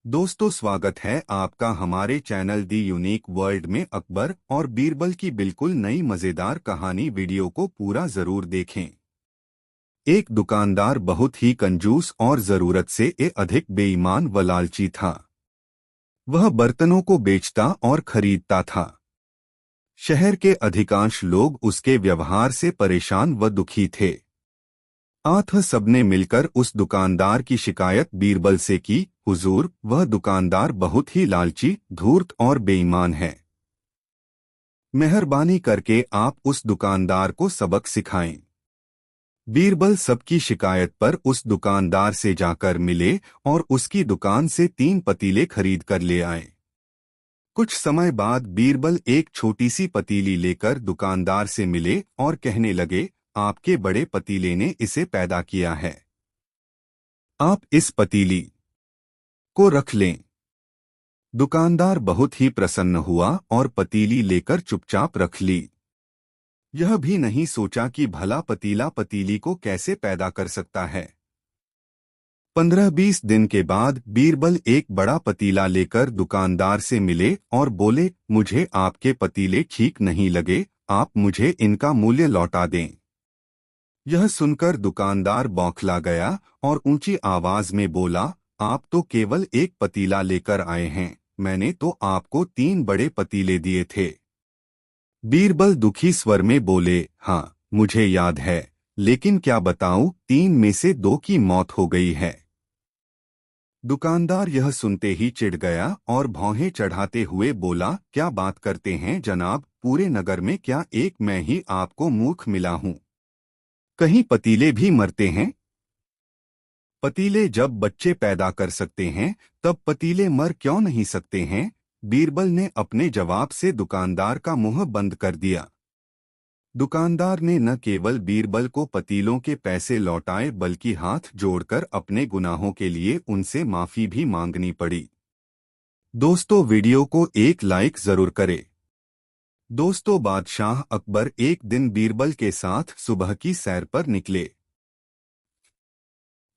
दोस्तों, स्वागत है आपका हमारे चैनल दी यूनिक वर्ल्ड में। अकबर और बीरबल की बिल्कुल नई मजेदार कहानी वीडियो को पूरा जरूर देखें। एक दुकानदार बहुत ही कंजूस और जरूरत से अधिक बेईमान व लालची था। वह बर्तनों को बेचता और खरीदता था। शहर के अधिकांश लोग उसके व्यवहार से परेशान व दुखी थे। सबने मिलकर उस दुकानदार की शिकायत बीरबल से की। हुजूर, वह दुकानदार बहुत ही लालची, धूर्त और बेईमान है। मेहरबानी करके आप उस दुकानदार को सबक सिखाएं। बीरबल सबकी शिकायत पर उस दुकानदार से जाकर मिले और उसकी दुकान से 3 पतीले खरीद कर ले आए। कुछ समय बाद बीरबल एक छोटी सी पतीली लेकर दुकानदार से मिले और कहने लगे, आपके बड़े पतीले ने इसे पैदा किया है। आप इस पतीली को रख लें। दुकानदार बहुत ही प्रसन्न हुआ और पतीली लेकर चुपचाप रख ली। यह भी नहीं सोचा कि भला पतीला पतीली को कैसे पैदा कर सकता है। 15-20 दिन के बाद बीरबल एक बड़ा पतीला लेकर दुकानदार से मिले और बोले, मुझे आपके पतीले ठीक नहीं लगे, आप मुझे इनका मूल्य लौटा दें। यह सुनकर दुकानदार बौखला गया और ऊंची आवाज में बोला, आप तो केवल एक पतीला लेकर आए हैं, मैंने तो आपको 3 बड़े पतीले दिए थे। बीरबल दुखी स्वर में बोले, हाँ मुझे याद है, लेकिन क्या बताऊं, 3 में से 2 की मौत हो गई है। दुकानदार यह सुनते ही चिढ़ गया और भौहें चढ़ाते हुए बोला, क्या बात करते हैं जनाब, पूरे नगर में क्या एक मैं ही आपको मूर्ख मिला हूं? कहीं पतीले भी मरते हैं? पतीले जब बच्चे पैदा कर सकते हैं, तब पतीले मर क्यों नहीं सकते हैं? बीरबल ने अपने जवाब से दुकानदार का मुंह बंद कर दिया। दुकानदार ने न केवल बीरबल को पतीलों के पैसे लौटाए, बल्कि हाथ जोड़कर अपने गुनाहों के लिए उनसे माफी भी मांगनी पड़ी। दोस्तों, वीडियो को एक लाइक जरूर करें। दोस्तों, बादशाह अकबर एक दिन बीरबल के साथ सुबह की सैर पर निकले।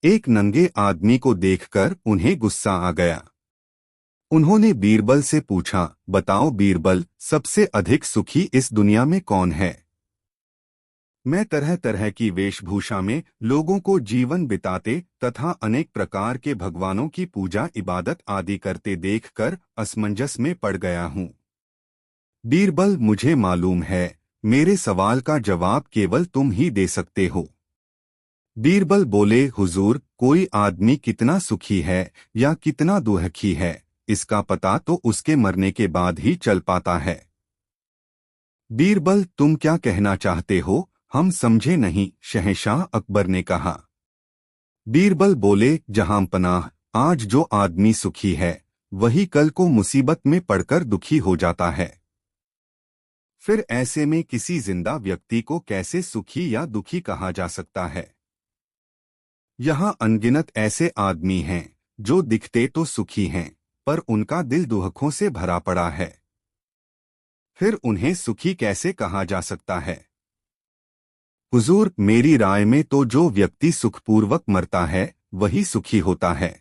एक नंगे आदमी को देखकर उन्हें गुस्सा आ गया। उन्होंने बीरबल से पूछा, बताओ बीरबल, सबसे अधिक सुखी इस दुनिया में कौन है? मैं तरह तरह की वेशभूषा में लोगों को जीवन बिताते तथा अनेक प्रकार के भगवानों की पूजा इबादत आदि करते देखकर असमंजस में पड़ गया हूँ। बीरबल, मुझे मालूम है, मेरे सवाल का जवाब केवल तुम ही दे सकते हो। बीरबल बोले, हुजूर, कोई आदमी कितना सुखी है या कितना दुखी है, इसका पता तो उसके मरने के बाद ही चल पाता है। बीरबल, तुम क्या कहना चाहते हो, हम समझे नहीं, शहंशाह अकबर ने कहा। बीरबल बोले, जहांपनाह, आज जो आदमी सुखी है वही कल को मुसीबत में पड़कर दुखी हो जाता है। फिर ऐसे में किसी जिंदा व्यक्ति को कैसे सुखी या दुखी कहा जा सकता है? यहाँ अनगिनत ऐसे आदमी हैं जो दिखते तो सुखी हैं, पर उनका दिल दुखों से भरा पड़ा है। फिर उन्हें सुखी कैसे कहा जा सकता है? हुजूर, मेरी राय में तो जो व्यक्ति सुखपूर्वक मरता है वही सुखी होता है।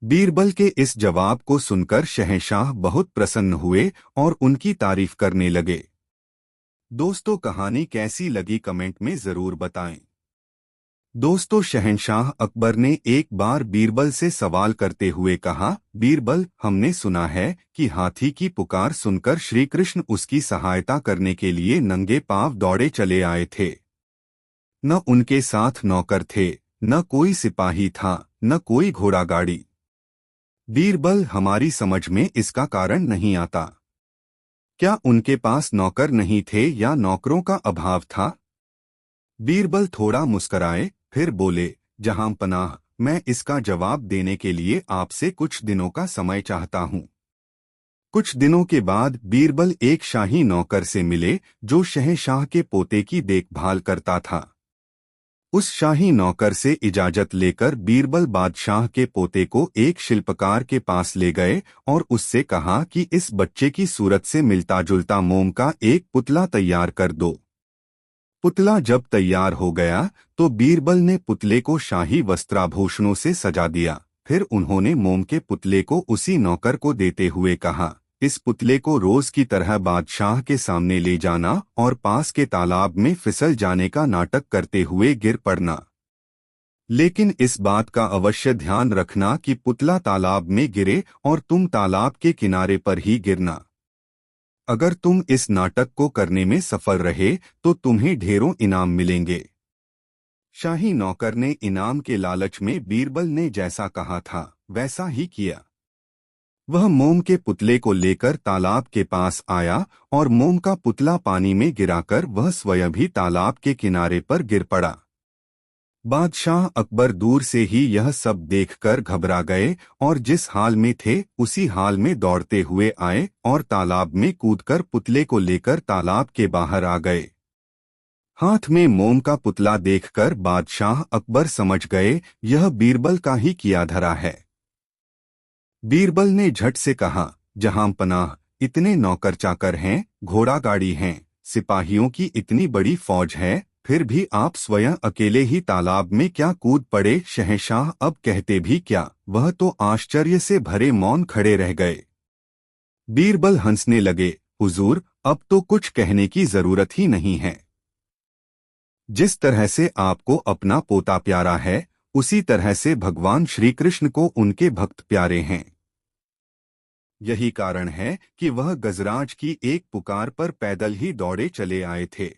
बीरबल के इस जवाब को सुनकर शहंशाह बहुत प्रसन्न हुए और उनकी तारीफ करने लगे। दोस्तों, कहानी कैसी लगी कमेंट में जरूर बताएं। दोस्तों, शहंशाह अकबर ने एक बार बीरबल से सवाल करते हुए कहा, बीरबल, हमने सुना है कि हाथी की पुकार सुनकर श्री कृष्ण उसकी सहायता करने के लिए नंगे पांव दौड़े चले आए थे। न उनके साथ नौकर थे, न कोई सिपाही था, न कोई घोड़ा गाड़ी। बीरबल, हमारी समझ में इसका कारण नहीं आता। क्या उनके पास नौकर नहीं थे या नौकरों का अभाव था? बीरबल थोड़ा मुस्कराए, फिर बोले, जहांपनाह, मैं इसका जवाब देने के लिए आपसे कुछ दिनों का समय चाहता हूँ। कुछ दिनों के बाद बीरबल एक शाही नौकर से मिले जो शहंशाह के पोते की देखभाल करता था। उस शाही नौकर से इजाजत लेकर बीरबल बादशाह के पोते को एक शिल्पकार के पास ले गए और उससे कहा कि इस बच्चे की सूरत से मिलता जुलता मोम का एक पुतला तैयार कर दो। पुतला जब तैयार हो गया तो बीरबल ने पुतले को शाही वस्त्राभूषणों से सजा दिया, फिर उन्होंने मोम के पुतले को उसी नौकर को देते हुए कहा, इस पुतले को रोज की तरह बादशाह के सामने ले जाना और पास के तालाब में फिसल जाने का नाटक करते हुए गिर पड़ना। लेकिन इस बात का अवश्य ध्यान रखना कि पुतला तालाब में गिरे और तुम तालाब के किनारे पर ही गिरना। अगर तुम इस नाटक को करने में सफल रहे तो तुम्हें ढेरों इनाम मिलेंगे। शाही नौकर ने इनाम के लालच में बीरबल ने जैसा कहा था वैसा ही किया। वह मोम के पुतले को लेकर तालाब के पास आया और मोम का पुतला पानी में गिराकर वह स्वयं भी तालाब के किनारे पर गिर पड़ा। बादशाह अकबर दूर से ही यह सब देखकर घबरा गए और जिस हाल में थे उसी हाल में दौड़ते हुए आए और तालाब में कूदकर पुतले को लेकर तालाब के बाहर आ गए। हाथ में मोम का पुतला देखकर बादशाह अकबर समझ गए यह बीरबल का ही किया धरा है। बीरबल ने झट से कहा, जहां पनाह, इतने नौकर चाकर हैं, घोड़ा गाड़ी हैं, सिपाहियों की इतनी बड़ी फौज है, फिर भी आप स्वयं अकेले ही तालाब में क्या कूद पड़े। शहंशाह अब कहते भी क्या, वह तो आश्चर्य से भरे मौन खड़े रह गए। बीरबल हंसने लगे, हुजूर, अब तो कुछ कहने की जरूरत ही नहीं है। जिस तरह से आपको अपना पोता प्यारा है उसी तरह से भगवान श्री कृष्ण को उनके भक्त प्यारे हैं। यही कारण है कि वह गजराज की एक पुकार पर पैदल ही दौड़े चले आए थे।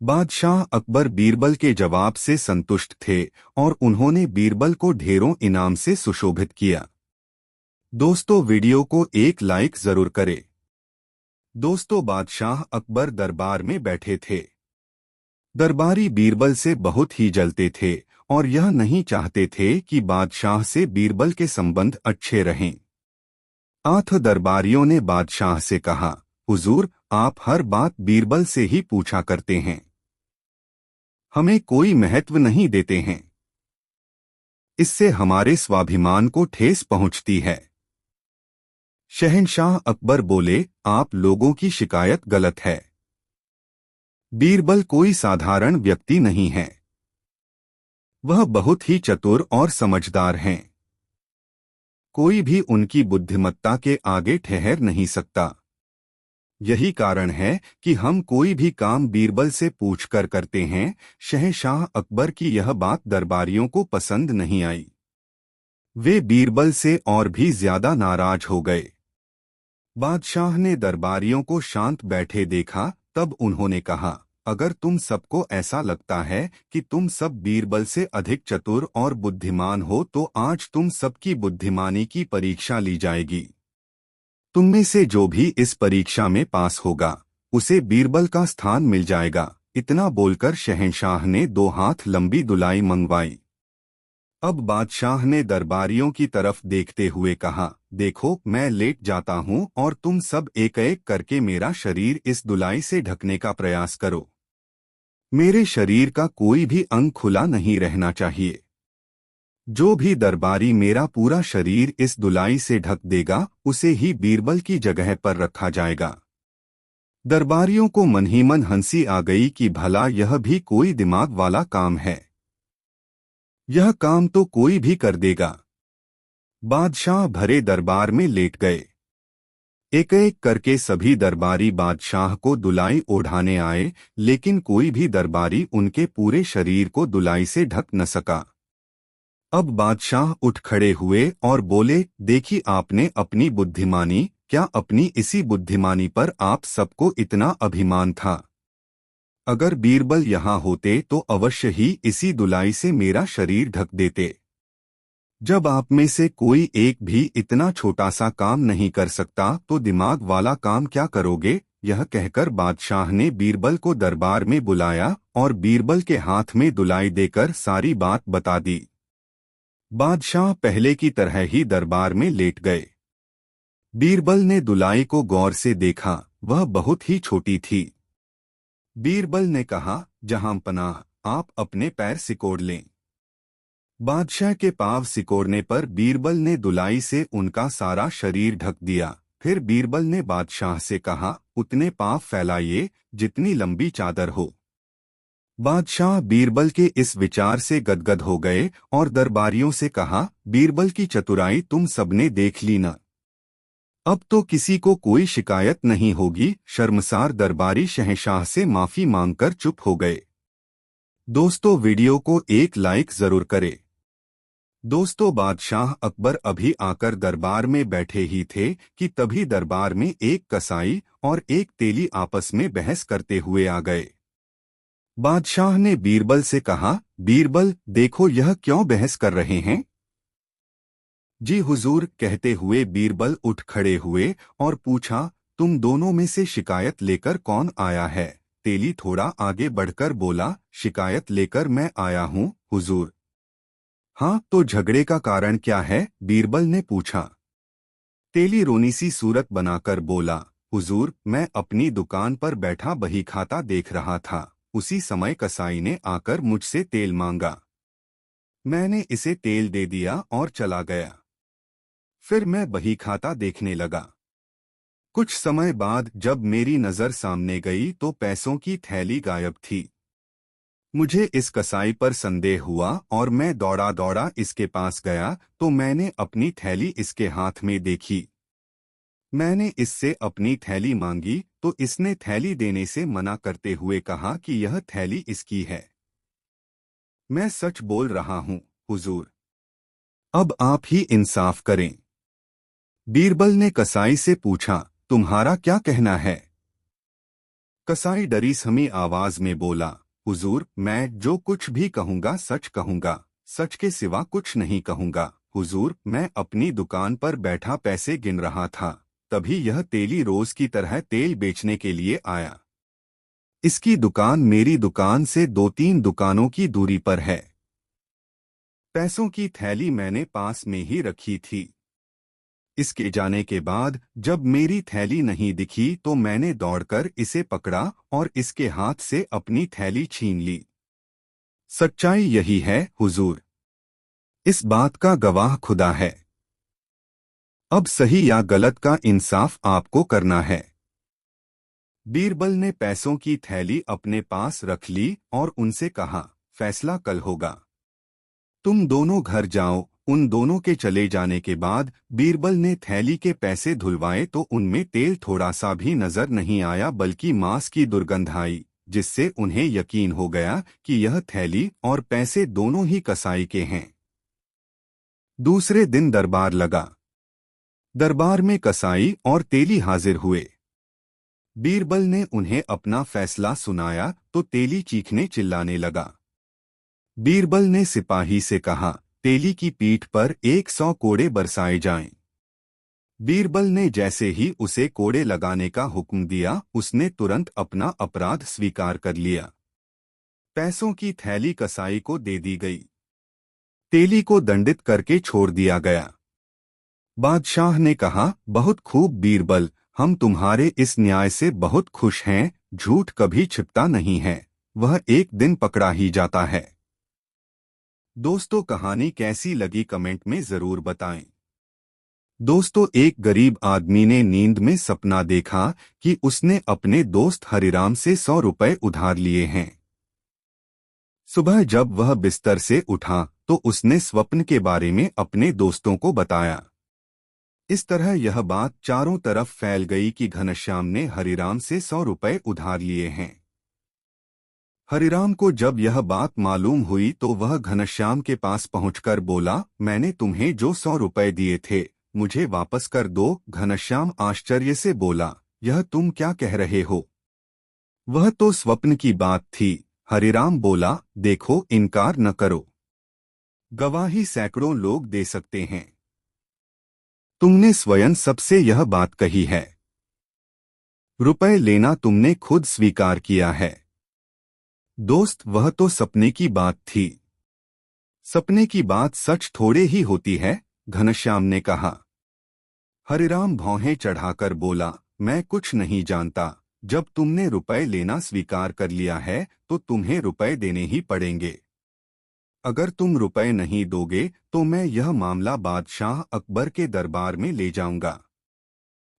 बादशाह अकबर बीरबल के जवाब से संतुष्ट थे और उन्होंने बीरबल को ढेरों इनाम से सुशोभित किया। दोस्तों, वीडियो को एक लाइक जरूर करें। दोस्तों, बादशाह अकबर दरबार में बैठे थे। दरबारी बीरबल से बहुत ही जलते थे और यह नहीं चाहते थे कि बादशाह से बीरबल के संबंध अच्छे रहें। आठ दरबारियों ने बादशाह से कहा, हुजूर, आप हर बात बीरबल से ही पूछा करते हैं, हमें कोई महत्व नहीं देते हैं। इससे हमारे स्वाभिमान को ठेस पहुंचती है। शहंशाह अकबर बोले, आप लोगों की शिकायत गलत है। बीरबल कोई साधारण व्यक्ति नहीं है, वह बहुत ही चतुर और समझदार हैं। कोई भी उनकी बुद्धिमत्ता के आगे ठहर नहीं सकता। यही कारण है कि हम कोई भी काम बीरबल से पूछकर करते हैं। शहंशाह अकबर की यह बात दरबारियों को पसंद नहीं आई। वे बीरबल से और भी ज्यादा नाराज हो गए। बादशाह ने दरबारियों को शांत बैठे देखा, तब उन्होंने कहा, अगर तुम सबको ऐसा लगता है कि तुम सब बीरबल से अधिक चतुर और बुद्धिमान हो तो आज तुम सबकी बुद्धिमानी की परीक्षा ली जाएगी। तुम में से जो भी इस परीक्षा में पास होगा उसे बीरबल का स्थान मिल जाएगा। इतना बोलकर शहंशाह ने 2 हाथ लंबी दुलाई मंगवाई। अब बादशाह ने दरबारियों की तरफ देखते हुए कहा, देखो, मैं लेट जाता हूँ और तुम सब एक एक करके मेरा शरीर इस दुलाई से ढकने का प्रयास करो। मेरे शरीर का कोई भी अंग खुला नहीं रहना चाहिए। जो भी दरबारी मेरा पूरा शरीर इस दुलाई से ढक देगा उसे ही बीरबल की जगह पर रखा जाएगा। दरबारियों को मन ही मन हंसी आ गई कि भला यह भी कोई दिमाग वाला काम है, यह काम तो कोई भी कर देगा। बादशाह भरे दरबार में लेट गए। एक एक करके सभी दरबारी बादशाह को दुलाई ओढ़ाने आए, लेकिन कोई भी दरबारी उनके पूरे शरीर को दुलाई से ढक न सका। अब बादशाह उठ खड़े हुए और बोले, देखी आपने अपनी बुद्धिमानी, क्या अपनी इसी बुद्धिमानी पर आप सबको इतना अभिमान था? अगर बीरबल यहाँ होते तो अवश्य ही इसी दुलाई से मेरा शरीर ढक देते। जब आप में से कोई एक भी इतना छोटा सा काम नहीं कर सकता तो दिमाग वाला काम क्या करोगे? यह कहकर बादशाह ने बीरबल को दरबार में बुलाया और बीरबल के हाथ में दुलाई देकर सारी बात बता दी। बादशाह पहले की तरह ही दरबार में लेट गए। बीरबल ने दुलाई को गौर से देखा, वह बहुत ही छोटी थी। बीरबल ने कहा, जहां पनाह, आप अपने पैर सिकोड़ लें। बादशाह के पांव सिकोड़ने पर बीरबल ने दुलाई से उनका सारा शरीर ढक दिया। फिर बीरबल ने बादशाह से कहा, उतने पांव फैलाइए जितनी लंबी चादर हो। बादशाह बीरबल के इस विचार से गदगद हो गए और दरबारियों से कहा, बीरबल की चतुराई तुम सबने देख ली न। अब तो किसी को कोई शिकायत नहीं होगी। शर्मसार दरबारी शहंशाह से माफी मांगकर चुप हो गए। दोस्तों, वीडियो को एक लाइक जरूर करें। दोस्तों, बादशाह अकबर अभी आकर दरबार में बैठे ही थे कि तभी दरबार में एक कसाई और एक तेली आपस में बहस करते हुए आ गए। बादशाह ने बीरबल से कहा, बीरबल देखो यह क्यों बहस कर रहे हैं। जी हुजूर, कहते हुए बीरबल उठ खड़े हुए और पूछा, तुम दोनों में से शिकायत लेकर कौन आया है। तेली थोड़ा आगे बढ़कर बोला, शिकायत लेकर मैं आया हूँ हुजूर। हाँ, तो झगड़े का कारण क्या है, बीरबल ने पूछा। तेली रोनी सी सूरत बनाकर बोला, हुजूर मैं अपनी दुकान पर बैठा बही खाता देख रहा था। उसी समय कसाई ने आकर मुझसे तेल मांगा। मैंने इसे तेल दे दिया और चला गया। फिर मैं बही खाता देखने लगा। कुछ समय बाद जब मेरी नजर सामने गई तो पैसों की थैली गायब थी। मुझे इस कसाई पर संदेह हुआ और मैं दौड़ा दौड़ा इसके पास गया तो मैंने अपनी थैली इसके हाथ में देखी। मैंने इससे अपनी थैली मांगी तो इसने थैली देने से मना करते हुए कहा कि यह थैली इसकी है। मैं सच बोल रहा हूँ हुजूर। अब आप ही इंसाफ करें। बीरबल ने कसाई से पूछा, तुम्हारा क्या कहना है। कसाई डरी समी आवाज में बोला, हुजूर मैं जो कुछ भी कहूँगा सच कहूँगा, सच के सिवा कुछ नहीं कहूँगा। हुजूर मैं अपनी दुकान पर बैठा पैसे गिन रहा था, तभी यह तेली रोज की तरह तेल बेचने के लिए आया। इसकी दुकान मेरी दुकान से 2-3 दुकानों की दूरी पर है। पैसों की थैली मैंने पास में ही रखी थी। इसके जाने के बाद जब मेरी थैली नहीं दिखी तो मैंने दौड़कर इसे पकड़ा और इसके हाथ से अपनी थैली छीन ली। सच्चाई यही है हुजूर। इस बात का गवाह खुदा है। अब सही या गलत का इंसाफ आपको करना है। बीरबल ने पैसों की थैली अपने पास रख ली और उनसे कहा, फैसला कल होगा। तुम दोनों घर जाओ। उन दोनों के चले जाने के बाद बीरबल ने थैली के पैसे धुलवाए तो उनमें तेल थोड़ा सा भी नजर नहीं आया बल्कि मांस की दुर्गंध आई, जिससे उन्हें यकीन हो गया कि यह थैली और पैसे दोनों ही कसाई के हैं। दूसरे दिन दरबार लगा। दरबार में कसाई और तेली हाजिर हुए। बीरबल ने उन्हें अपना फैसला सुनाया तो तेली चीखने चिल्लाने लगा। बीरबल ने सिपाही से कहा, तेली की पीठ पर 100 कोड़े बरसाए जाएं। बीरबल ने जैसे ही उसे कोड़े लगाने का हुक्म दिया उसने तुरंत अपना अपराध स्वीकार कर लिया। पैसों की थैली कसाई को दे दी गई। तेली को दंडित करके छोड़ दिया गया। बादशाह ने कहा, बहुत खूब बीरबल, हम तुम्हारे इस न्याय से बहुत खुश हैं। झूठ कभी छिपता नहीं है, वह एक दिन पकड़ा ही जाता है। दोस्तों, कहानी कैसी लगी कमेंट में जरूर बताएं। दोस्तों, एक गरीब आदमी ने नींद में सपना देखा कि उसने अपने दोस्त हरिराम से 100 रुपए उधार लिए हैं। सुबह जब वह बिस्तर से उठा तो उसने स्वप्न के बारे में अपने दोस्तों को बताया। इस तरह यह बात चारों तरफ फैल गई कि घनश्याम ने हरिराम से 100 रुपए उधार लिए हैं। हरिराम को जब यह बात मालूम हुई तो वह घनश्याम के पास पहुंचकर बोला, मैंने तुम्हें जो 100 रुपए दिए थे मुझे वापस कर दो। घनश्याम आश्चर्य से बोला, यह तुम क्या कह रहे हो, वह तो स्वप्न की बात थी। हरिराम बोला, देखो इनकार न करो, गवाही सैकड़ों लोग दे सकते हैं। तुमने स्वयं सबसे यह बात कही है। रुपए लेना तुमने खुद स्वीकार किया है। दोस्त, वह तो सपने की बात थी। सपने की बात सच थोड़े ही होती है, घनश्याम ने कहा। हरिराम भौहें चढ़ाकर बोला, मैं कुछ नहीं जानता। जब तुमने रुपए लेना स्वीकार कर लिया है तो तुम्हें रुपए देने ही पड़ेंगे। अगर तुम रुपए नहीं दोगे तो मैं यह मामला बादशाह अकबर के दरबार में ले जाऊंगा।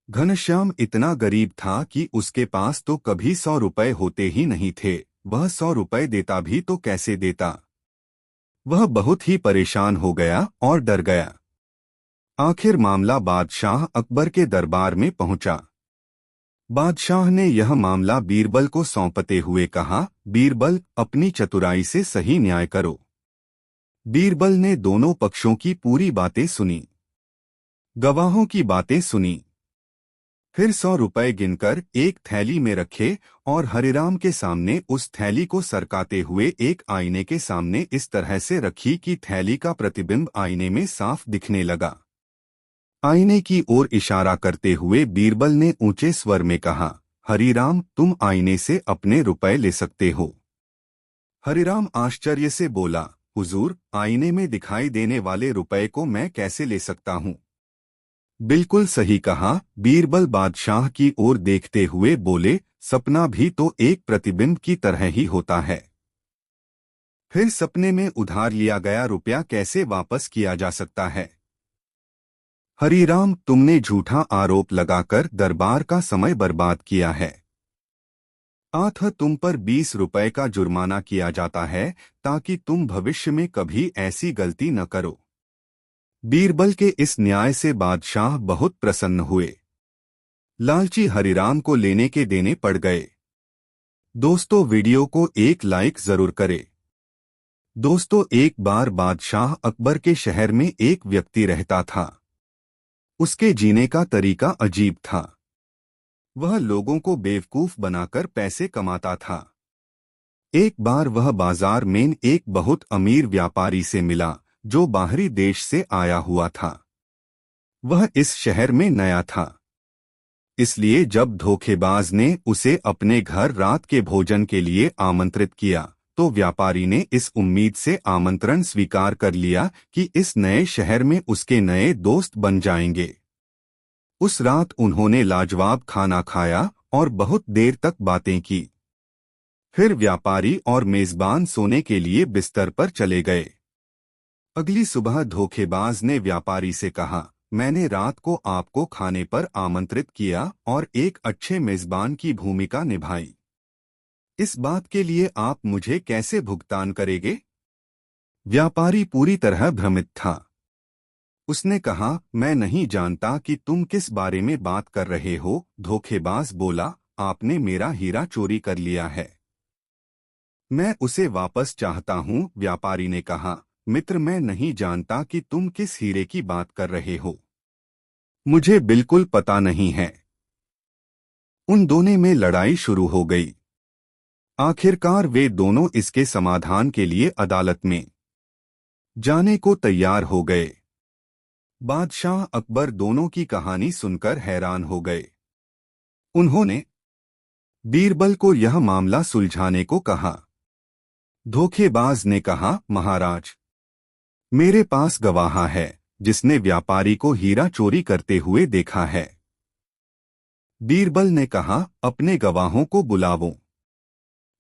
घनश्याम इतना गरीब था कि उसके पास तो कभी 100 रुपए होते ही नहीं थे, वह 100 रुपए देता भी तो कैसे देता। वह बहुत ही परेशान हो गया और डर गया। आखिर मामला बादशाह अकबर के दरबार में पहुंचा। बादशाह ने यह मामला बीरबल को सौंपते हुए कहा, बीरबल, अपनी चतुराई से सही न्याय करो। बीरबल ने दोनों पक्षों की पूरी बातें सुनी, गवाहों की बातें सुनी, फिर 100 रुपए गिनकर एक थैली में रखे और हरिराम के सामने उस थैली को सरकाते हुए एक आईने के सामने इस तरह से रखी कि थैली का प्रतिबिंब आईने में साफ दिखने लगा। आईने की ओर इशारा करते हुए बीरबल ने ऊंचे स्वर में कहा, हरिराम, तुम आईने से अपने रुपए ले सकते हो। हरिराम आश्चर्य से बोला, हुजूर, आईने में दिखाई देने वाले रुपए को मैं कैसे ले सकता हूँ। बिल्कुल सही कहा, बीरबल बादशाह की ओर देखते हुए बोले, सपना भी तो एक प्रतिबिंब की तरह ही होता है। फिर सपने में उधार लिया गया रुपया कैसे वापस किया जा सकता है। हरिराम, तुमने झूठा आरोप लगाकर दरबार का समय बर्बाद किया है। अतः तुम पर 20 रुपए का जुर्माना किया जाता है ताकि तुम भविष्य में कभी ऐसी गलती न करो। बीरबल के इस न्याय से बादशाह बहुत प्रसन्न हुए। लालची हरिराम को लेने के देने पड़ गए। दोस्तों, वीडियो को एक लाइक जरूर करें। दोस्तों, एक बार बादशाह अकबर के शहर में एक व्यक्ति रहता था। उसके जीने का तरीका अजीब था। वह लोगों को बेवकूफ बनाकर पैसे कमाता था। एक बार वह बाजार में एक बहुत अमीर व्यापारी से मिला जो बाहरी देश से आया हुआ था। वह इस शहर में नया था, इसलिए जब धोखेबाज ने उसे अपने घर रात के भोजन के लिए आमंत्रित किया तो व्यापारी ने इस उम्मीद से आमंत्रण स्वीकार कर लिया कि इस नए शहर में उसके नए दोस्त बन जाएंगे। उस रात उन्होंने लाजवाब खाना खाया और बहुत देर तक बातें की। फिर व्यापारी और मेजबान सोने के लिए बिस्तर पर चले गए। अगली सुबह धोखेबाज ने व्यापारी से कहा, मैंने रात को आपको खाने पर आमंत्रित किया और एक अच्छे मेजबान की भूमिका निभाई। इस बात के लिए आप मुझे कैसे भुगतान करेंगे? व्यापारी पूरी तरह भ्रमित था। उसने कहा, मैं नहीं जानता कि तुम किस बारे में बात कर रहे हो। धोखेबाज बोला, आपने मेरा हीरा चोरी कर लिया है। मैं उसे वापस चाहता हूँ। व्यापारी ने कहा, मित्र, मैं नहीं जानता कि तुम किस हीरे की बात कर रहे हो। मुझे बिल्कुल पता नहीं है। उन दोनों में लड़ाई शुरू हो गई। आखिरकार वे दोनों इसके समाधान के लिए अदालत में जाने को तैयार हो गए। बादशाह अकबर दोनों की कहानी सुनकर हैरान हो गए। उन्होंने बीरबल को यह मामला सुलझाने को कहा। धोखेबाज ने कहा, महाराज, मेरे पास गवाह है जिसने व्यापारी को हीरा चोरी करते हुए देखा है। बीरबल ने कहा, अपने गवाहों को बुलाओ,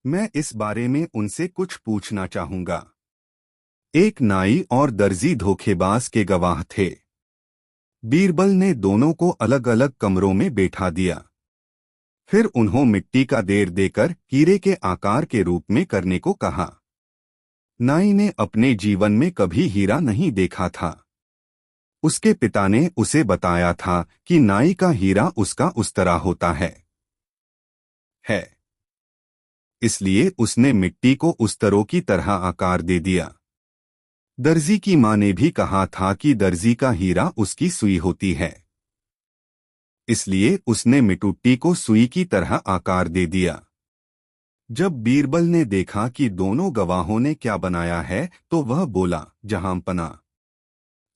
मैं इस बारे में उनसे कुछ पूछना चाहूंगा। एक नाई और दर्जी धोखेबाज के गवाह थे। बीरबल ने दोनों को अलग अलग कमरों में बैठा दिया। फिर उन्होंने मिट्टी का ढेर देकर हीरे के आकार के रूप में करने को कहा। नाई ने अपने जीवन में कभी हीरा नहीं देखा था। उसके पिता ने उसे बताया था कि नाई का हीरा उसका उस तरह होता है। इसलिए उसने मिट्टी को उस तरह की तरह आकार दे दिया। दर्जी की मां ने भी कहा था कि दर्जी का हीरा उसकी सुई होती है, इसलिए उसने मिट्टी को सुई की तरह आकार दे दिया। जब बीरबल ने देखा कि दोनों गवाहों ने क्या बनाया है तो वह बोला, जहांपना,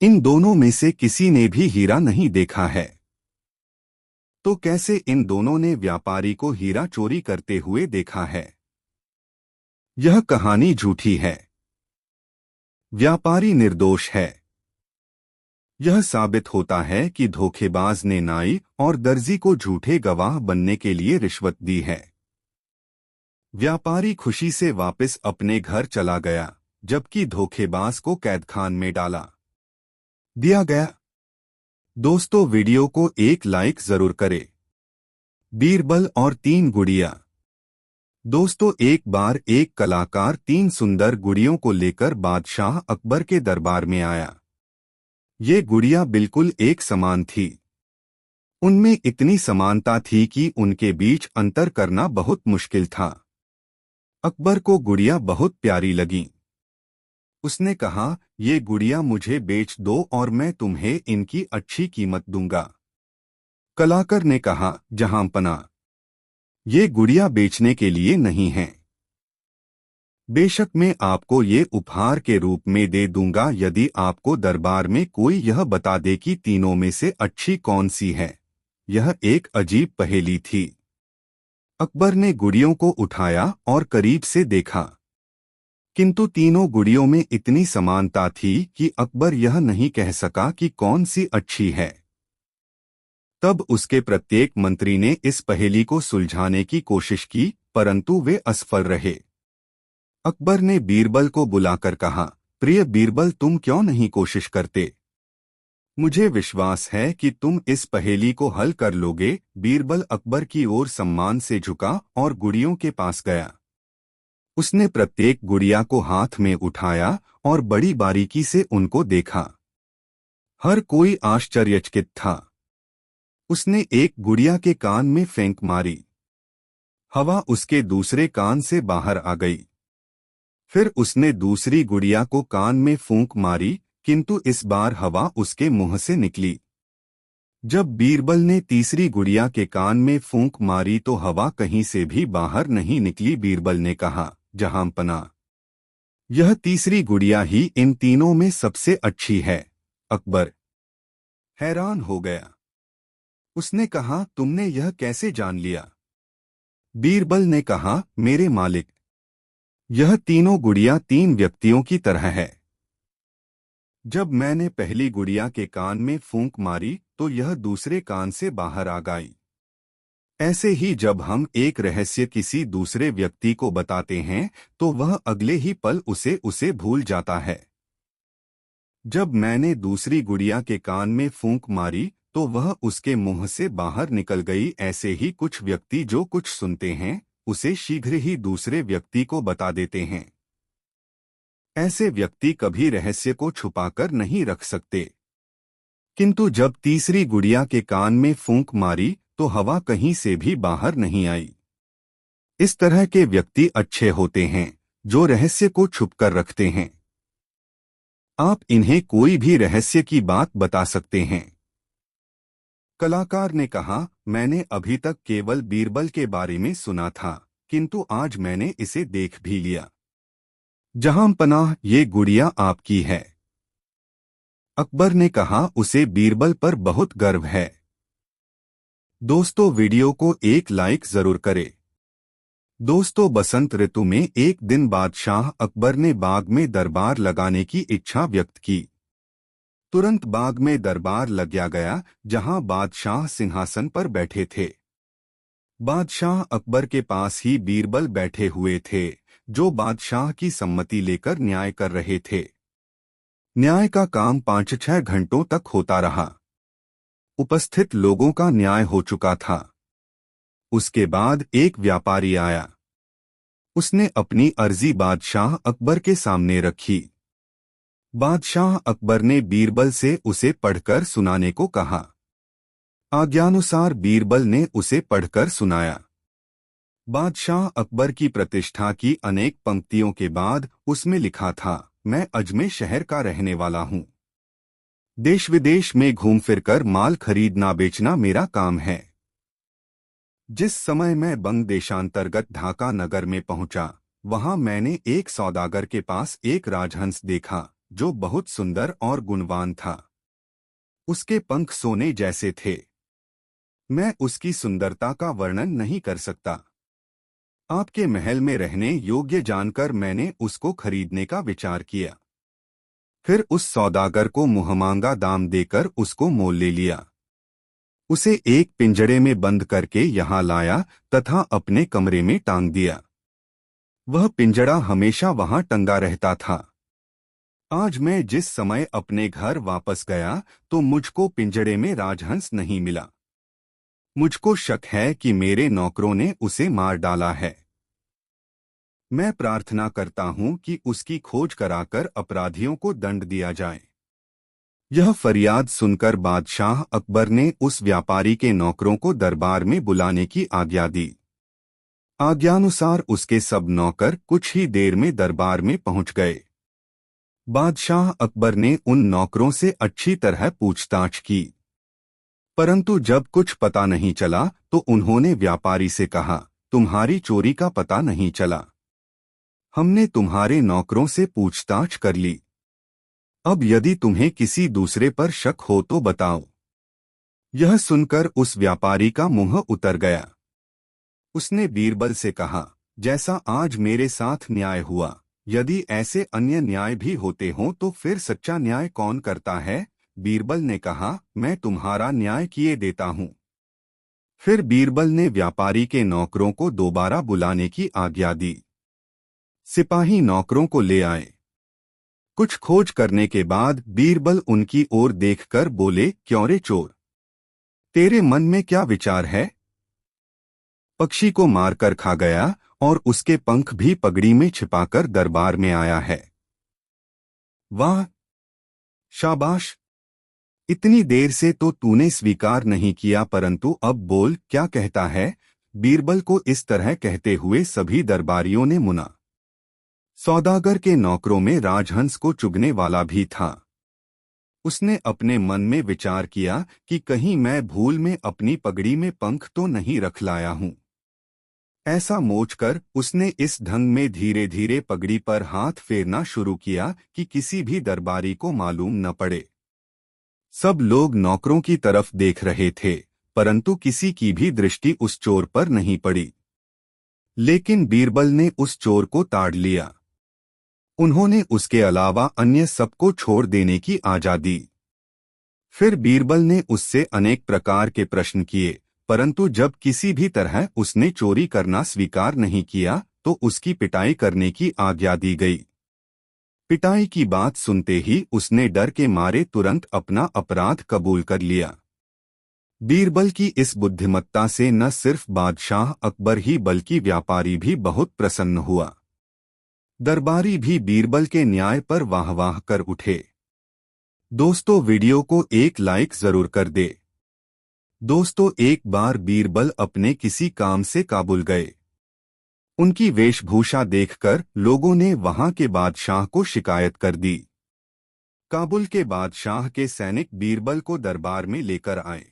इन दोनों में से किसी ने भी हीरा नहीं देखा है, तो कैसे इन दोनों ने व्यापारी को हीरा चोरी करते हुए देखा है? यह कहानी झूठी है। व्यापारी निर्दोष है। यह साबित होता है कि धोखेबाज ने नाई और दर्जी को झूठे गवाह बनने के लिए रिश्वत दी है। व्यापारी खुशी से वापस अपने घर चला गया, जबकि धोखेबाज को कैदखान में डाला दिया गया। दोस्तों, वीडियो को एक लाइक जरूर करें। बीरबल और 3 गुड़िया। दोस्तों, एक बार एक कलाकार 3 सुंदर गुड़ियों को लेकर बादशाह अकबर के दरबार में आया। ये गुड़ियां बिल्कुल एक समान थी। उनमें इतनी समानता थी कि उनके बीच अंतर करना बहुत मुश्किल था। अकबर को गुड़ियां बहुत प्यारी लगीं। उसने कहा, ये गुड़ियां मुझे बेच दो और मैं तुम्हें इनकी अच्छी कीमत दूंगा। कलाकार ने कहा, जहांपना, ये गुड़ियां बेचने के लिए नहीं हैं। बेशक मैं आपको ये उपहार के रूप में दे दूंगा यदि आपको दरबार में कोई यह बता दे कि तीनों में से अच्छी कौन सी है। यह एक अजीब पहेली थी। अकबर ने गुड़ियों को उठाया और करीब से देखा, किंतु तीनों गुड़ियों में इतनी समानता थी कि अकबर यह नहीं कह सका कि कौन सी अच्छी है। तब उसके प्रत्येक मंत्री ने इस पहेली को सुलझाने की कोशिश की, परंतु वे असफल रहे। अकबर ने बीरबल को बुलाकर कहा, प्रिय बीरबल, तुम क्यों नहीं कोशिश करते? मुझे विश्वास है कि तुम इस पहेली को हल कर लोगे। बीरबल अकबर की ओर सम्मान से झुका और गुड़ियों के पास गया। उसने प्रत्येक गुड़िया को हाथ में उठाया और बड़ी बारीकी से उनको देखा। हर कोई आश्चर्यचकित था। उसने एक गुड़िया के कान में फेंक मारी। हवा उसके दूसरे कान से बाहर आ गई। फिर उसने दूसरी गुड़िया को कान में फूंक मारी, किंतु इस बार हवा उसके मुंह से निकली। जब बीरबल ने तीसरी गुड़िया के कान में फूंक मारी तो हवा कहीं से भी बाहर नहीं निकली। बीरबल ने कहा, जहांपना, यह तीसरी गुड़िया ही इन तीनों में सबसे अच्छी है। अकबर हैरान हो गया। उसने कहा, तुमने यह कैसे जान लिया? बीरबल ने कहा, मेरे मालिक, यह तीनों गुड़िया 3 व्यक्तियों की तरह है। जब मैंने पहली गुड़िया के कान में फूंक मारी तो यह दूसरे कान से बाहर आ गई। ऐसे ही जब हम एक रहस्य किसी दूसरे व्यक्ति को बताते हैं तो वह अगले ही पल उसे भूल जाता है। जब मैंने दूसरी गुड़िया के कान में फूंक मारी तो वह उसके मुंह से बाहर निकल गई। ऐसे ही कुछ व्यक्ति जो कुछ सुनते हैं उसे शीघ्र ही दूसरे व्यक्ति को बता देते हैं। ऐसे व्यक्ति कभी रहस्य को छुपाकर नहीं रख सकते। किंतु जब तीसरी गुड़िया के कान में फूंक मारी तो हवा कहीं से भी बाहर नहीं आई। इस तरह के व्यक्ति अच्छे होते हैं जो रहस्य को छुपकर रखते हैं। आप इन्हें कोई भी रहस्य की बात बता सकते हैं। कलाकार ने कहा, मैंने अभी तक केवल बीरबल के बारे में सुना था, किंतु आज मैंने इसे देख भी लिया। जहांपनाह, ये गुड़िया आपकी है। अकबर ने कहा, उसे बीरबल पर बहुत गर्व है। दोस्तों, वीडियो को एक लाइक जरूर करें। दोस्तों, बसंत ऋतु में एक दिन बादशाह अकबर ने बाग में दरबार लगाने की इच्छा व्यक्त की। तुरंत बाग में दरबार लग गया जहां बादशाह सिंहासन पर बैठे थे। बादशाह अकबर के पास ही बीरबल बैठे हुए थे जो बादशाह की सम्मति लेकर न्याय कर रहे थे। न्याय का काम 5-6 घंटों तक होता रहा। उपस्थित लोगों का न्याय हो चुका था। उसके बाद एक व्यापारी आया। उसने अपनी अर्जी बादशाह अकबर के सामने रखी। बादशाह अकबर ने बीरबल से उसे पढ़कर सुनाने को कहा। आज्ञानुसार बीरबल ने उसे पढ़कर सुनाया। बादशाह अकबर की प्रतिष्ठा की अनेक पंक्तियों के बाद उसमें लिखा था, मैं अजमेर शहर का रहने वाला हूँ। देश विदेश में घूम फिरकर माल खरीदना बेचना मेरा काम है। जिस समय मैं बंग देशांतर्गत ढाका नगर में पहुंचा, वहां मैंने एक सौदागर के पास एक राजहंस देखा जो बहुत सुंदर और गुणवान था। उसके पंख सोने जैसे थे। मैं उसकी सुंदरता का वर्णन नहीं कर सकता। आपके महल में रहने योग्य जानकर मैंने उसको खरीदने का विचार किया। फिर उस सौदागर को मुहमांगा दाम देकर उसको मोल ले लिया। उसे एक पिंजड़े में बंद करके यहाँ लाया तथा अपने कमरे में टांग दिया। वह पिंजड़ा हमेशा वहां टंगा रहता था। आज मैं जिस समय अपने घर वापस गया तो मुझको पिंजड़े में राजहंस नहीं मिला। मुझको शक है कि मेरे नौकरों ने उसे मार डाला है। मैं प्रार्थना करता हूं कि उसकी खोज कराकर अपराधियों को दंड दिया जाए। यह फरियाद सुनकर बादशाह अकबर ने उस व्यापारी के नौकरों को दरबार में बुलाने की आज्ञा दी। आज्ञानुसार उसके सब नौकर कुछ ही देर में दरबार में पहुंच गए। बादशाह अकबर ने उन नौकरों से अच्छी तरह पूछताछ की, परंतु जब कुछ पता नहीं चला तो उन्होंने व्यापारी से कहा, तुम्हारी चोरी का पता नहीं चला। हमने तुम्हारे नौकरों से पूछताछ कर ली। अब यदि तुम्हें किसी दूसरे पर शक हो तो बताओ। यह सुनकर उस व्यापारी का मुंह उतर गया। उसने बीरबल से कहा, जैसा आज मेरे साथ न्याय हुआ, यदि ऐसे अन्य न्याय भी होते हों तो फिर सच्चा न्याय कौन करता है? बीरबल ने कहा, मैं तुम्हारा न्याय किए देता हूं। फिर बीरबल ने व्यापारी के नौकरों को दोबारा बुलाने की आज्ञा दी। सिपाही नौकरों को ले आए। कुछ खोज करने के बाद बीरबल उनकी ओर देखकर बोले, क्यों रे चोर, तेरे मन में क्या विचार है? पक्षी को मारकर खा गया और उसके पंख भी पगड़ी में छिपाकर दरबार में आया है। वाह, शाबाश, इतनी देर से तो तूने स्वीकार नहीं किया, परंतु अब बोल क्या कहता है? बीरबल को इस तरह कहते हुए सभी दरबारियों ने मुना। सौदागर के नौकरों में राजहंस को चुगने वाला भी था। उसने अपने मन में विचार किया कि कहीं मैं भूल में अपनी पगड़ी में पंख तो नहीं रख लाया हूं। ऐसा सोचकर उसने इस ढंग में धीरे धीरे पगड़ी पर हाथ फेरना शुरू किया कि किसी भी दरबारी को मालूम न पड़े। सब लोग नौकरों की तरफ देख रहे थे, परंतु किसी की भी दृष्टि उस चोर पर नहीं पड़ी। लेकिन बीरबल ने उस चोर को ताड़ लिया। उन्होंने उसके अलावा अन्य सबको छोड़ देने की आज्ञा दी। फिर बीरबल ने उससे अनेक प्रकार के प्रश्न किए, परंतु जब किसी भी तरह उसने चोरी करना स्वीकार नहीं किया तो उसकी पिटाई करने की आज्ञा दी गई। पिटाई की बात सुनते ही उसने डर के मारे तुरंत अपना अपराध कबूल कर लिया। बीरबल की इस बुद्धिमत्ता से न सिर्फ बादशाह अकबर ही बल्कि व्यापारी भी बहुत प्रसन्न हुआ। दरबारी भी बीरबल के न्याय पर वाह वाह कर उठे। दोस्तों, वीडियो को एक लाइक जरूर कर दे। दोस्तों, एक बार बीरबल अपने किसी काम से काबुल गए। उनकी वेशभूषा देखकर लोगों ने वहां के बादशाह को शिकायत कर दी। काबुल के बादशाह के सैनिक बीरबल को दरबार में लेकर आए।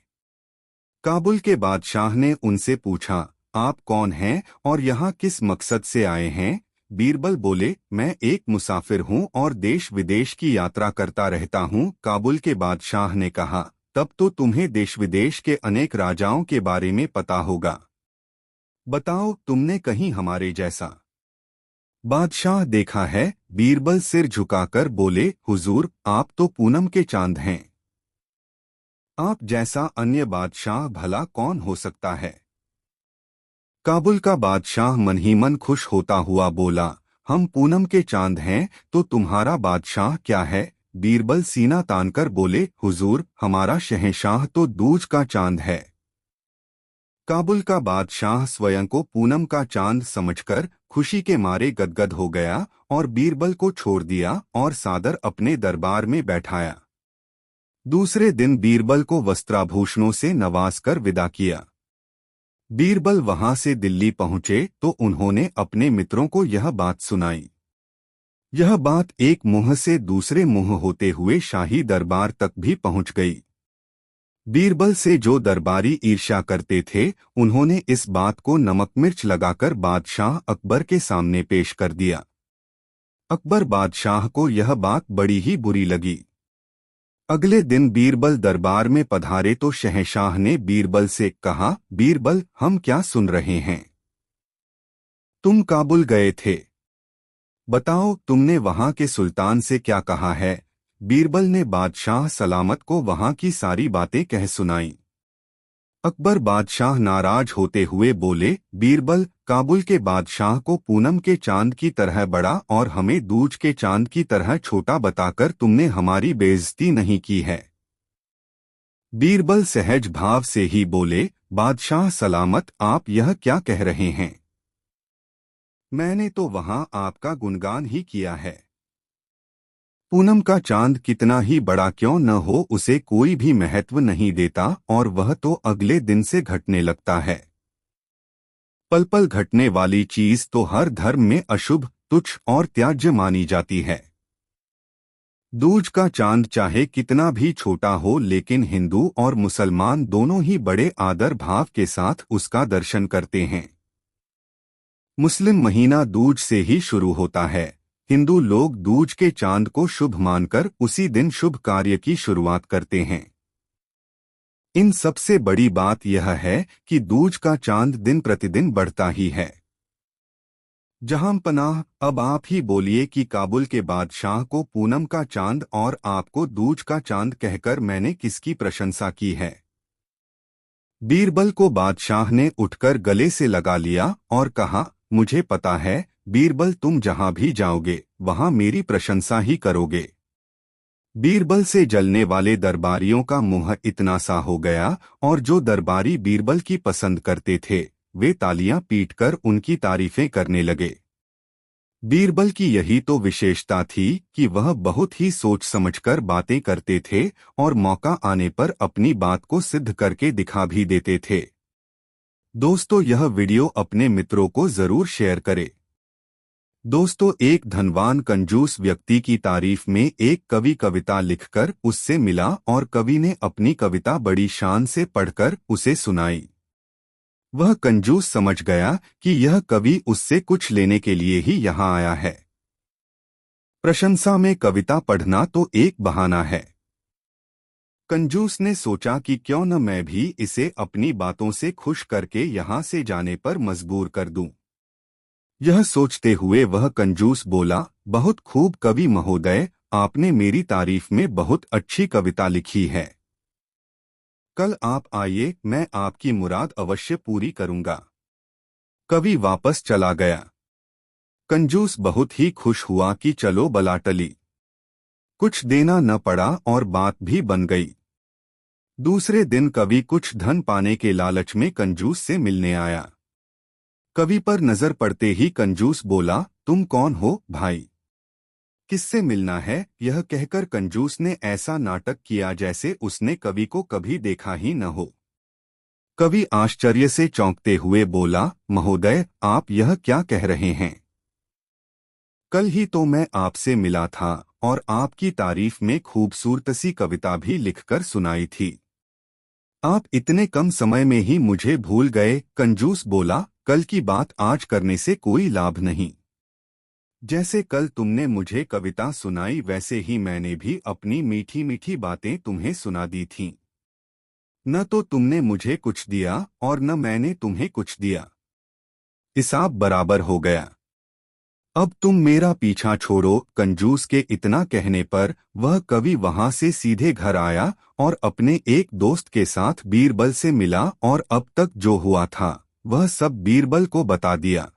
काबुल के बादशाह ने उनसे पूछा, आप कौन हैं और यहाँ किस मकसद से आए हैं? बीरबल बोले, मैं एक मुसाफिर हूँ और देश विदेश की यात्रा करता रहता हूँ। काबुल के बादशाह ने कहा, तब तो तुम्हें देश विदेश के अनेक राजाओं के बारे में पता होगा। बताओ, तुमने कहीं हमारे जैसा बादशाह देखा है? बीरबल सिर झुकाकर बोले, हुजूर, आप तो पूनम के चांद हैं। आप जैसा अन्य बादशाह भला कौन हो सकता है? काबुल का बादशाह मन ही मन खुश होता हुआ बोला, हम पूनम के चांद हैं तो तुम्हारा बादशाह क्या है? बीरबल सीना तानकर बोले, हुजूर, हमारा शहंशाह तो दूज का चांद है। काबुल का बादशाह स्वयं को पूनम का चांद समझकर खुशी के मारे गदगद हो गया और बीरबल को छोड़ दिया और सादर अपने दरबार में बैठाया। दूसरे दिन बीरबल को वस्त्राभूषणों से नवाजकर विदा किया। बीरबल वहां से दिल्ली पहुंचे तो उन्होंने अपने मित्रों को यह बात सुनाई। यह बात एक मुंह से दूसरे मुंह होते हुए शाही दरबार तक भी पहुंच गई। बीरबल से जो दरबारी ईर्ष्या करते थे, उन्होंने इस बात को नमक मिर्च लगाकर बादशाह अकबर के सामने पेश कर दिया। अकबर बादशाह को यह बात बड़ी ही बुरी लगी। अगले दिन बीरबल दरबार में पधारे तो शहंशाह ने बीरबल से कहा, बीरबल, हम क्या सुन रहे हैं? तुम काबुल गए थे, बताओ तुमने वहां के सुल्तान से क्या कहा है? बीरबल ने बादशाह सलामत को वहां की सारी बातें कह सुनाई। अकबर बादशाह नाराज होते हुए बोले, बीरबल, काबुल के बादशाह को पूनम के चांद की तरह बड़ा और हमें दूज के चांद की तरह छोटा बताकर तुमने हमारी बेइज्जती नहीं की है। बीरबल सहज भाव से ही बोले, बादशाह सलामत, आप यह क्या कह रहे हैं? मैंने तो वहां आपका गुणगान ही किया है। पूनम का चांद कितना ही बड़ा क्यों न हो उसे कोई भी महत्व नहीं देता और वह तो अगले दिन से घटने लगता है। पल पल घटने वाली चीज तो हर धर्म में अशुभ, तुच्छ और त्याज्य मानी जाती है। दूज का चांद चाहे कितना भी छोटा हो लेकिन हिंदू और मुसलमान दोनों ही बड़े आदर भाव के साथ उसका दर्शन करते हैं। मुस्लिम महीना दूज से ही शुरू होता है। हिंदू लोग दूज के चांद को शुभ मानकर उसी दिन शुभ कार्य की शुरुआत करते हैं। इन सबसे बड़ी बात यह है कि दूज का चांद दिन प्रतिदिन बढ़ता ही है। जहां पनाह, अब आप ही बोलिए कि काबुल के बादशाह को पूनम का चांद और आपको दूज का चांद कहकर मैंने किसकी प्रशंसा की है। बीरबल को बादशाह ने उठकर गले से लगा लिया और कहा, मुझे पता है बीरबल, तुम जहां भी जाओगे वहां मेरी प्रशंसा ही करोगे। बीरबल से जलने वाले दरबारियों का मुंह इतना सा हो गया और जो दरबारी बीरबल की पसंद करते थे वे तालियां पीटकर उनकी तारीफें करने लगे। बीरबल की यही तो विशेषता थी कि वह बहुत ही सोच समझकर बातें करते थे और मौका आने पर अपनी बात को सिद्ध करके दिखा भी देते थे। दोस्तों, यह वीडियो अपने मित्रों को जरूर शेयर करें। दोस्तों, एक धनवान कंजूस व्यक्ति की तारीफ में एक कवि कविता लिखकर उससे मिला और कवि ने अपनी कविता बड़ी शान से पढ़कर उसे सुनाई। वह कंजूस समझ गया कि यह कवि उससे कुछ लेने के लिए ही यहाँ आया है। प्रशंसा में कविता पढ़ना तो एक बहाना है। कंजूस ने सोचा कि क्यों न मैं भी इसे अपनी बातों से खुश करके यहाँ से जाने पर मजबूर कर दूं। यह सोचते हुए वह कंजूस बोला, बहुत खूब कवि महोदय, आपने मेरी तारीफ में बहुत अच्छी कविता लिखी है। कल आप आइए, मैं आपकी मुराद अवश्य पूरी करूंगा। कवि वापस चला गया। कंजूस बहुत ही खुश हुआ कि चलो बला टली। कुछ देना न पड़ा और बात भी बन गई। दूसरे दिन कवि कुछ धन पाने के लालच में कंजूस से मिलने आया। कवि पर नजर पड़ते ही कंजूस बोला, तुम कौन हो भाई? किससे मिलना है? यह कहकर कंजूस ने ऐसा नाटक किया जैसे उसने कवि को कभी देखा ही न हो। कवि आश्चर्य से चौंकते हुए बोला, महोदय, आप यह क्या कह रहे हैं? कल ही तो मैं आपसे मिला था और आपकी तारीफ में खूबसूरत सी कविता भी लिखकर सुनाई थी। आप इतने कम समय में ही मुझे भूल गए। कंजूस बोला, कल की बात आज करने से कोई लाभ नहीं। जैसे कल तुमने मुझे कविता सुनाई वैसे ही मैंने भी अपनी मीठी मीठी बातें तुम्हें सुना दी थीं। न तो तुमने मुझे कुछ दिया और न मैंने तुम्हें कुछ दिया। हिसाब बराबर हो गया। अब तुम मेरा पीछा छोड़ो। कंजूस के इतना कहने पर वह कवि वहां से सीधे घर आया और अपने एक दोस्त के साथ बीरबल से मिला और अब तक जो हुआ था वह सब बीरबल को बता दिया।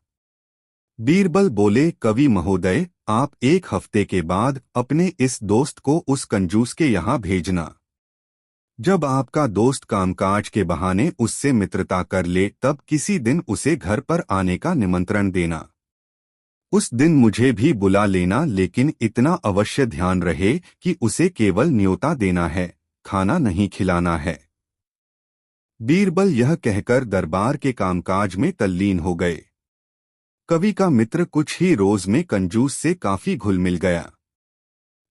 बीरबल बोले, कवि महोदय, आप एक हफ्ते के बाद अपने इस दोस्त को उस कंजूस के यहाँ भेजना। जब आपका दोस्त कामकाज के बहाने उससे मित्रता कर ले तब किसी दिन उसे घर पर आने का निमंत्रण देना। उस दिन मुझे भी बुला लेना, लेकिन इतना अवश्य ध्यान रहे कि उसे केवल न्योता देना है, खाना नहीं खिलाना है। बीरबल यह कहकर दरबार के कामकाज में तल्लीन हो गए। कवि का मित्र कुछ ही रोज में कंजूस से काफी घुल मिल गया।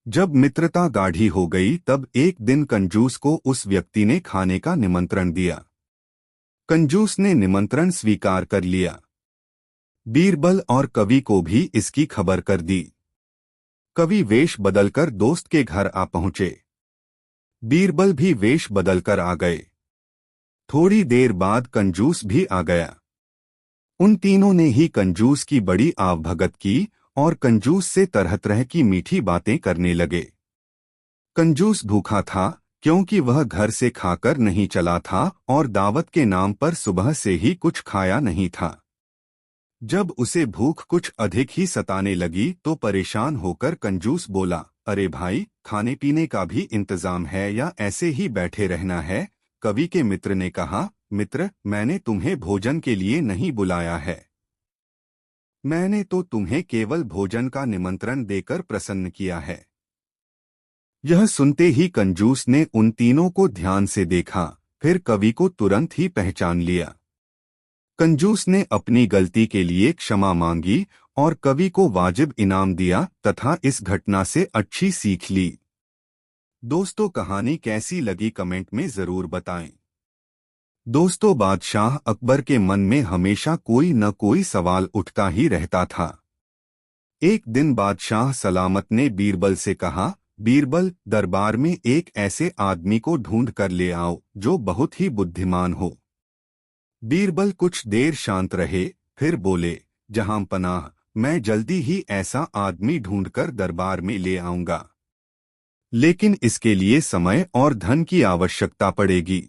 जब मित्रता गाढ़ी हो गई तब एक दिन कंजूस को उस व्यक्ति ने खाने का निमंत्रण दिया। कंजूस ने निमंत्रण स्वीकार कर लिया। बीरबल और कवि को भी इसकी खबर कर दी। कवि वेश बदलकर दोस्त के घर आ पहुंचे। बीरबल भी वेश बदलकर आ गए। थोड़ी देर बाद कंजूस भी आ गया। उन तीनों ने ही कंजूस की बड़ी आवभगत की और कंजूस से तरह तरह की मीठी बातें करने लगे। कंजूस भूखा था क्योंकि वह घर से खाकर नहीं चला था और दावत के नाम पर सुबह से ही कुछ खाया नहीं था। जब उसे भूख कुछ अधिक ही सताने लगी तो परेशान होकर कंजूस बोला, अरे भाई, खाने पीने का भी इंतजाम है या ऐसे ही बैठे रहना है? कवि के मित्र ने कहा, मित्र, मैंने तुम्हें भोजन के लिए नहीं बुलाया है। मैंने तो तुम्हें केवल भोजन का निमंत्रण देकर प्रसन्न किया है। यह सुनते ही कंजूस ने उन तीनों को ध्यान से देखा, फिर कवि को तुरंत ही पहचान लिया। कंजूस ने अपनी गलती के लिए क्षमा मांगी और कवि को वाजिब इनाम दिया तथा इस घटना से अच्छी सीख ली। दोस्तों, कहानी कैसी लगी कमेंट में जरूर बताएं। दोस्तों, बादशाह अकबर के मन में हमेशा कोई न कोई सवाल उठता ही रहता था। एक दिन बादशाह सलामत ने बीरबल से कहा, बीरबल, दरबार में एक ऐसे आदमी को ढूंढ कर ले आओ जो बहुत ही बुद्धिमान हो। बीरबल कुछ देर शांत रहे, फिर बोले, जहां पनाह, मैं जल्दी ही ऐसा आदमी ढूंढकर दरबार में ले आऊंगा, लेकिन इसके लिए समय और धन की आवश्यकता पड़ेगी।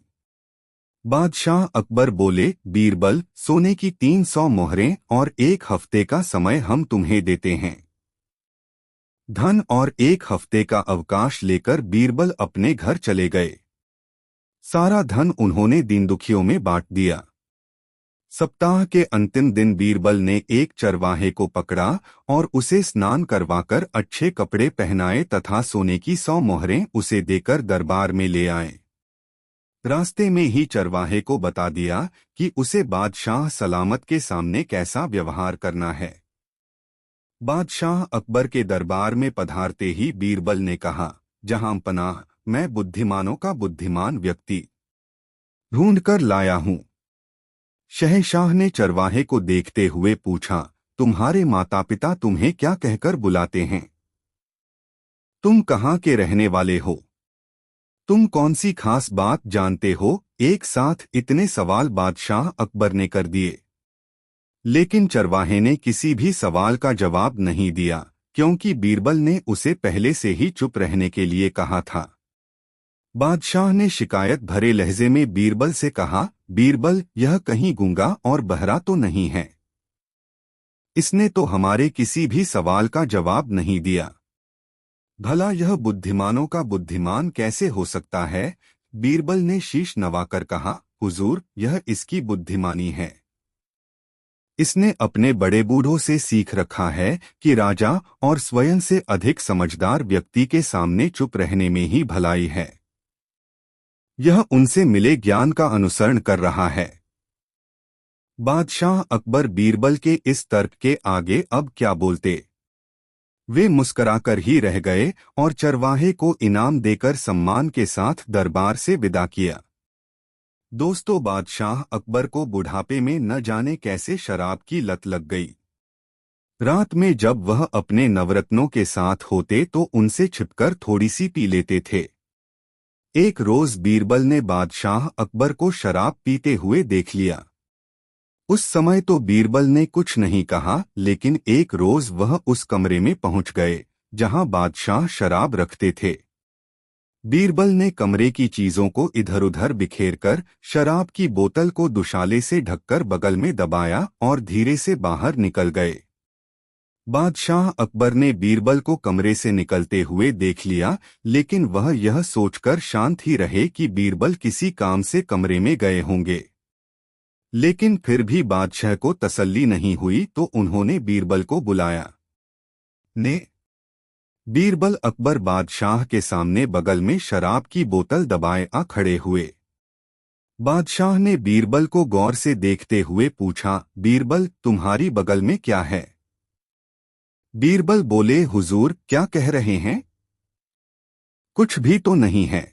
बादशाह अकबर बोले, बीरबल, सोने की 300 मोहरें और 1 हफ्ते का समय हम तुम्हें देते हैं। धन और 1 हफ्ते का अवकाश लेकर बीरबल अपने घर चले गए। सारा धन उन्होंने दीन दुखियों में बांट दिया। सप्ताह के अंतिम दिन बीरबल ने एक चरवाहे को पकड़ा और उसे स्नान करवाकर अच्छे कपड़े पहनाए तथा सोने की 100 मोहरें उसे देकर दरबार में ले आए। रास्ते में ही चरवाहे को बता दिया कि उसे बादशाह सलामत के सामने कैसा व्यवहार करना है। बादशाह अकबर के दरबार में पधारते ही बीरबल ने कहा, जहां पनाह, मैं बुद्धिमानों का बुद्धिमान व्यक्ति ढूंढ कर लाया हूं। शहंशाह ने चरवाहे को देखते हुए पूछा, तुम्हारे माता पिता तुम्हें क्या कहकर बुलाते हैं? तुम कहाँ के रहने वाले हो? तुम कौन सी खास बात जानते हो? एक साथ इतने सवाल बादशाह अकबर ने कर दिए, लेकिन चरवाहे ने किसी भी सवाल का जवाब नहीं दिया, क्योंकि बीरबल ने उसे पहले से ही चुप रहने के लिए कहा था। बादशाह ने शिकायत भरे लहजे में बीरबल से कहा, बीरबल, यह कहीं गूंगा और बहरा तो नहीं है? इसने तो हमारे किसी भी सवाल का जवाब नहीं दिया। भला यह बुद्धिमानों का बुद्धिमान कैसे हो सकता है? बीरबल ने शीश नवाकर कहा, हुजूर, यह इसकी बुद्धिमानी है। इसने अपने बड़े बूढ़ों से सीख रखा है कि राजा और स्वयं से अधिक समझदार व्यक्ति के सामने चुप रहने में ही भलाई है। यह उनसे मिले ज्ञान का अनुसरण कर रहा है। बादशाह अकबर बीरबल के इस तर्क के आगे अब क्या बोलते। वे मुस्कराकर ही रह गए और चरवाहे को इनाम देकर सम्मान के साथ दरबार से विदा किया। दोस्तों, बादशाह अकबर को बुढ़ापे में न जाने कैसे शराब की लत लग गई। रात में जब वह अपने नवरत्नों के साथ होते तो उनसे छिपकर थोड़ी सी पी लेते थे। एक रोज बीरबल ने बादशाह अकबर को शराब पीते हुए देख लिया। उस समय तो बीरबल ने कुछ नहीं कहा, लेकिन एक रोज वह उस कमरे में पहुंच गए जहां बादशाह शराब रखते थे। बीरबल ने कमरे की चीजों को इधर-उधर बिखेरकर शराब की बोतल को दुशाले से ढककर बगल में दबाया और धीरे से बाहर निकल गए। बादशाह अकबर ने बीरबल को कमरे से निकलते हुए देख लिया, लेकिन वह यह सोचकर शांत ही रहे कि बीरबल किसी काम से कमरे में गए होंगे। लेकिन फिर भी बादशाह को तसल्ली नहीं हुई तो उन्होंने बीरबल को बुलाया। बीरबल अकबर बादशाह के सामने बगल में शराब की बोतल दबाए आ खड़े हुए। बादशाह ने बीरबल को गौर से देखते हुए पूछा, बीरबल, तुम्हारी बगल में क्या है? बीरबल बोले, हुजूर, क्या कह रहे हैं? कुछ भी तो नहीं है।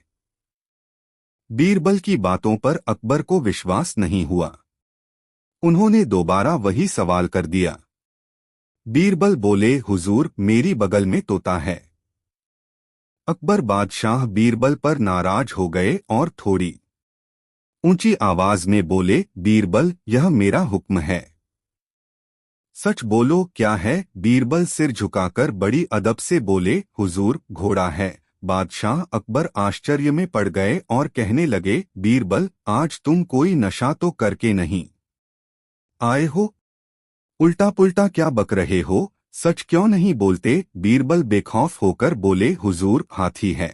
बीरबल की बातों पर अकबर को विश्वास नहीं हुआ। उन्होंने दोबारा वही सवाल कर दिया। बीरबल बोले, हुजूर, मेरी बगल में तोता है। अकबर बादशाह बीरबल पर नाराज हो गए और थोड़ी ऊंची आवाज में बोले, बीरबल, यह मेरा हुक्म है। सच बोलो, क्या है? बीरबल सिर झुकाकर बड़ी अदब से बोले, हुजूर, घोड़ा है। बादशाह अकबर आश्चर्य में पड़ गए और कहने लगे, बीरबल, आज तुम कोई नशा तो करके नहीं आए हो? उल्टा पुल्टा क्या बक रहे हो? सच क्यों नहीं बोलते? बीरबल बेखौफ होकर बोले, हुजूर, हाथी है।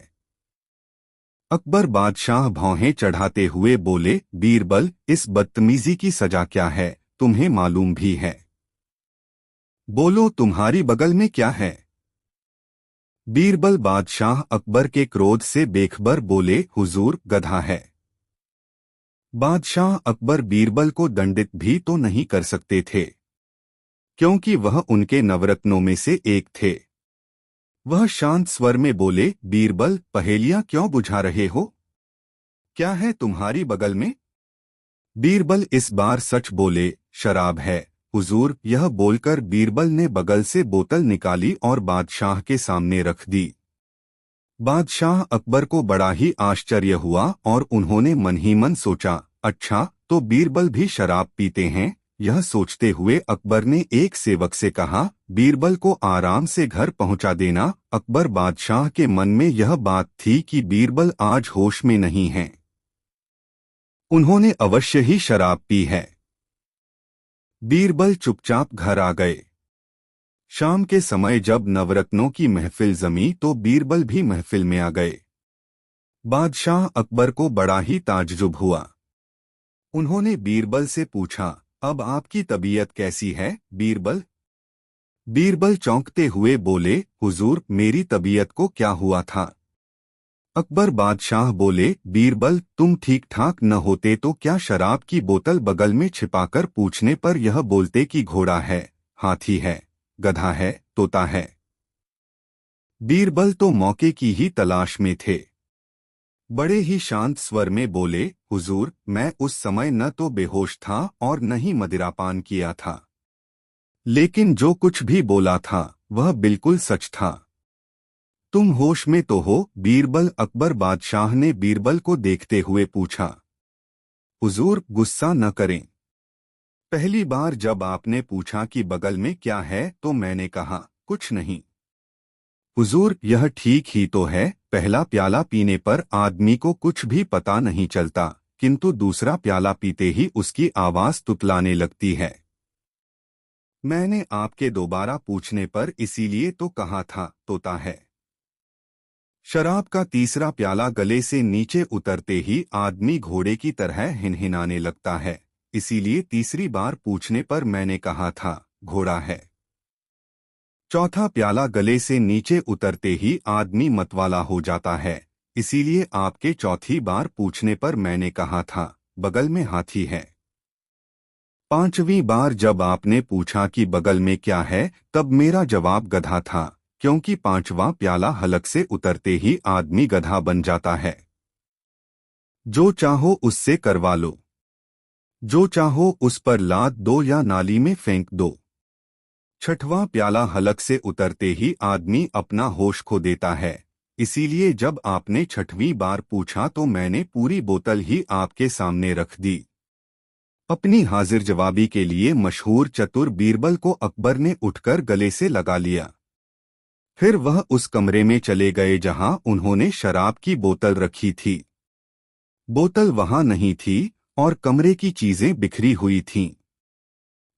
अकबर बादशाह भौहें चढ़ाते हुए बोले, बीरबल, इस बदतमीजी की सजा क्या है, तुम्हें मालूम भी है? बोलो तुम्हारी बगल में क्या है? बीरबल बादशाह अकबर के क्रोध से बेखबर बोले, हुजूर गधा है। बादशाह अकबर बीरबल को दंडित भी तो नहीं कर सकते थे, क्योंकि वह उनके नवरत्नों में से एक थे। वह शांत स्वर में बोले, बीरबल पहेलियां क्यों बुझा रहे हो? क्या है तुम्हारी बगल में? बीरबल इस बार सच बोले, शराब है हुजूर। यह बोलकर बीरबल ने बगल से बोतल निकाली और बादशाह के सामने रख दी। बादशाह अकबर को बड़ा ही आश्चर्य हुआ और उन्होंने मन ही मन सोचा, अच्छा तो बीरबल भी शराब पीते हैं। यह सोचते हुए अकबर ने एक सेवक से कहा, बीरबल को आराम से घर पहुंचा देना। अकबर बादशाह के मन में यह बात थी कि बीरबल आज होश में नहीं है, उन्होंने अवश्य ही शराब पी है। बीरबल चुपचाप घर आ गए। शाम के समय जब नवरत्नों की महफिल जमी तो बीरबल भी महफिल में आ गए। बादशाह अकबर को बड़ा ही ताज्जुब हुआ। उन्होंने बीरबल से पूछा, अब आपकी तबीयत कैसी है बीरबल? बीरबल चौंकते हुए बोले, हुजूर मेरी तबीयत को क्या हुआ था? अकबर बादशाह बोले, बीरबल तुम ठीक ठाक न होते तो क्या शराब की बोतल बगल में छिपाकर पूछने पर यह बोलते कि घोड़ा है, हाथी है, गधा है, तोता है। बीरबल तो मौके की ही तलाश में थे। बड़े ही शांत स्वर में बोले, हुजूर मैं उस समय न तो बेहोश था और न ही मदिरापान किया था, लेकिन जो कुछ भी बोला था वह बिल्कुल सच था। तुम होश में तो हो बीरबल? अकबर बादशाह ने बीरबल को देखते हुए पूछा। हुजूर गुस्सा न करें, पहली बार जब आपने पूछा कि बगल में क्या है तो मैंने कहा कुछ नहीं। हुजूर यह ठीक ही तो है, पहला प्याला पीने पर आदमी को कुछ भी पता नहीं चलता, किंतु दूसरा प्याला पीते ही उसकी आवाज तुतलाने लगती है। मैंने आपके दोबारा पूछने पर इसीलिए तो कहा था तोता है। शराब का तीसरा प्याला गले से नीचे उतरते ही आदमी घोड़े की तरह हिनहिनाने लगता है, इसीलिए तीसरी बार पूछने पर मैंने कहा था घोड़ा है। चौथा प्याला गले से नीचे उतरते ही आदमी मतवाला हो जाता है, इसीलिए आपके चौथी बार पूछने पर मैंने कहा था बगल में हाथी है। पांचवीं बार जब आपने पूछा कि बगल में क्या है तब मेरा जवाब गधा था, क्योंकि पांचवा प्याला हलक से उतरते ही आदमी गधा बन जाता है। जो चाहो उससे करवा लो, जो चाहो उस पर लाद दो या नाली में फेंक दो। छठवां प्याला हलक से उतरते ही आदमी अपना होश खो देता है, इसीलिए जब आपने छठवीं बार पूछा तो मैंने पूरी बोतल ही आपके सामने रख दी। अपनी हाजिर जवाबी के लिए मशहूर चतुर बीरबल को अकबर ने उठकर गले से लगा लिया। फिर वह उस कमरे में चले गए जहां उन्होंने शराब की बोतल रखी थी। बोतल वहां नहीं थी और कमरे की चीजें बिखरी हुई थीं।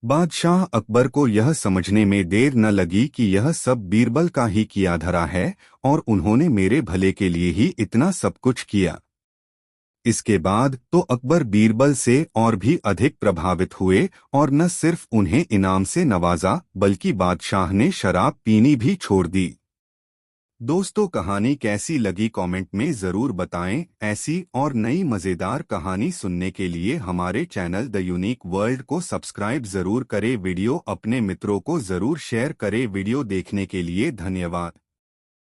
बादशाह अकबर को यह समझने में देर न लगी कि यह सब बीरबल का ही किया धरा है और उन्होंने मेरे भले के लिए ही इतना सब कुछ किया। इसके बाद तो अकबर बीरबल से और भी अधिक प्रभावित हुए और न सिर्फ उन्हें इनाम से नवाजा बल्कि बादशाह ने शराब पीनी भी छोड़ दी। दोस्तों कहानी कैसी लगी कमेंट में ज़रूर बताएं। ऐसी और नई मज़ेदार कहानी सुनने के लिए हमारे चैनल द यूनिक वर्ल्ड को सब्सक्राइब ज़रूर करें। वीडियो अपने मित्रों को ज़रूर शेयर करें। वीडियो देखने के लिए धन्यवाद।